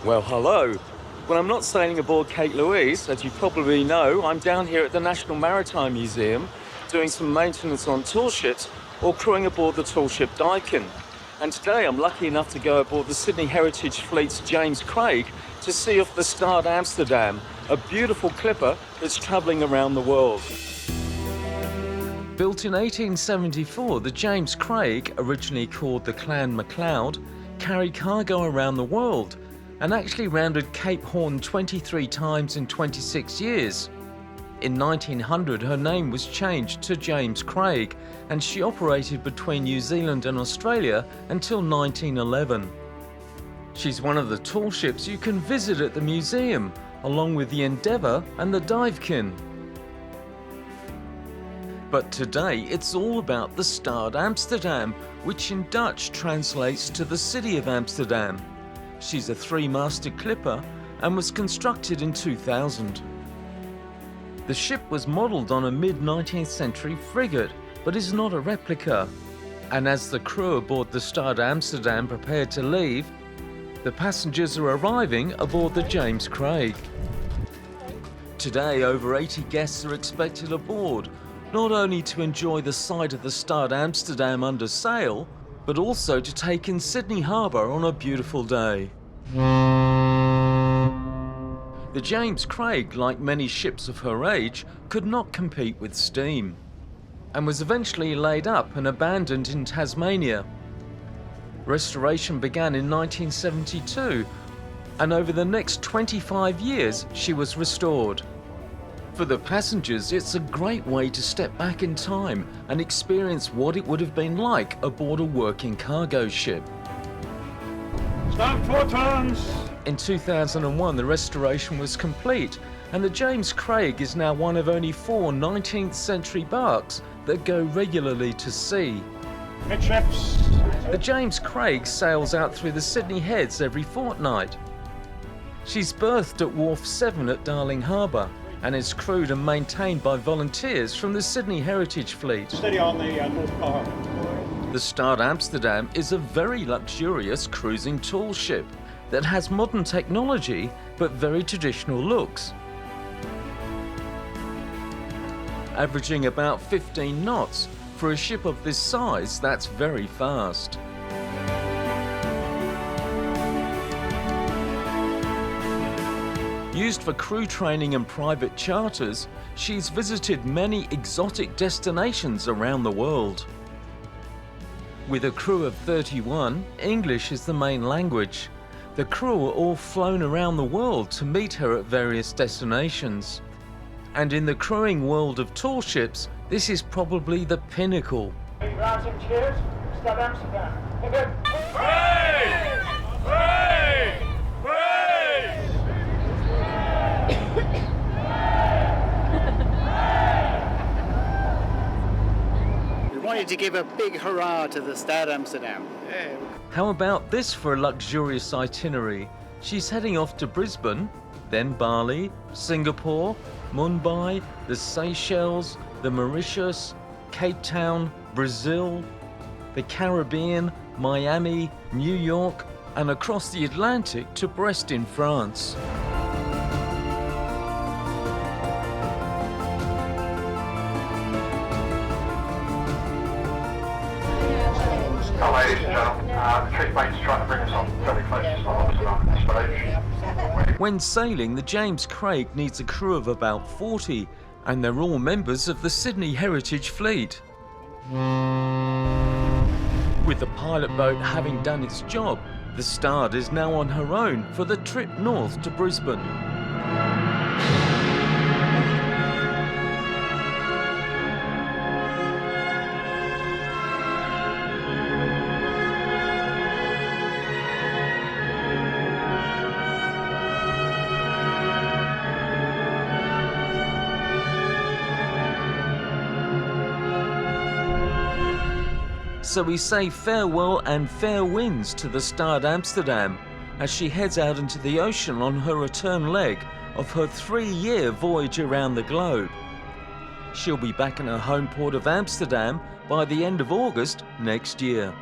Well, hello. When I'm not sailing aboard Kate Louise, as you probably know, I'm down here at the National Maritime Museum doing some maintenance on tall ships or crewing aboard the tall ship Daikin. And today I'm lucky enough to go aboard the Sydney Heritage Fleet's James Craig to see off the Stad Amsterdam, a beautiful clipper that's travelling around the world. Built in 1874, the James Craig, originally called the Clan MacLeod, carried cargo around the world and actually rounded Cape Horn 23 times in 26 years. In 1900, her name was changed to James Craig, and she operated between New Zealand and Australia until 1911. She's one of the tall ships you can visit at the museum, along with the Endeavour and the Daikin. But today it's all about the Stad Amsterdam, which in Dutch translates to the City of Amsterdam. She's a three-masted clipper and was constructed in 2000. The ship was modelled on a mid-19th century frigate, but is not a replica. And as the crew aboard the Stad Amsterdam prepared to leave, the passengers are arriving aboard the James Craig. Today, over 80 guests are expected aboard, not only to enjoy the sight of the Stad Amsterdam under sail, but also to take in Sydney Harbour on a beautiful day. The James Craig, like many ships of her age, could not compete with steam, and was eventually laid up and abandoned in Tasmania. Restoration began in 1972, and over the next 25 years she was restored. For the passengers, it's a great way to step back in time and experience what it would have been like aboard a working cargo ship. Stand 4 turns! In 2001, the restoration was complete, and the James Craig is now one of only 4 19th century barques that go regularly to sea. Midships! The James Craig sails out through the Sydney Heads every fortnight. She's berthed at Wharf 7 at Darling Harbour and is crewed and maintained by volunteers from the Sydney Heritage Fleet. Steady on the north bar. The Stad Amsterdam is a very luxurious cruising tall ship that has modern technology but very traditional looks. Averaging about 15 knots, for a ship of this size, that's very fast. Used for crew training and private charters, she's visited many exotic destinations around the world. With a crew of 31, English is the main language. The crew are all flown around the world to meet her at various destinations. And in the crewing world of tall ships, this is probably the pinnacle. Rounds and cheers, Stad Amsterdam. Hooray! Hooray! Hooray! We wanted to give a big hurrah to the Stad Amsterdam. How about this for a luxurious itinerary? She's heading off to Brisbane, then Bali, Singapore, Mumbai, the Seychelles, the Mauritius, Cape Town, Brazil, the Caribbean, Miami, New York, and across the Atlantic to Brest in France. Ladies and gentlemen, the trip mate's trying to bring us on very close to Stad Amsterdam at this stage. When sailing, the James Craig needs a crew of about 40, and they're all members of the Sydney Heritage Fleet. With the pilot boat having done its job, the Stad is now on her own for the trip north to Brisbane. So we say farewell and fair winds to the Stad Amsterdam as she heads out into the ocean on her return leg of her 3-year voyage around the globe. She'll be back in her home port of Amsterdam by the end of August next year.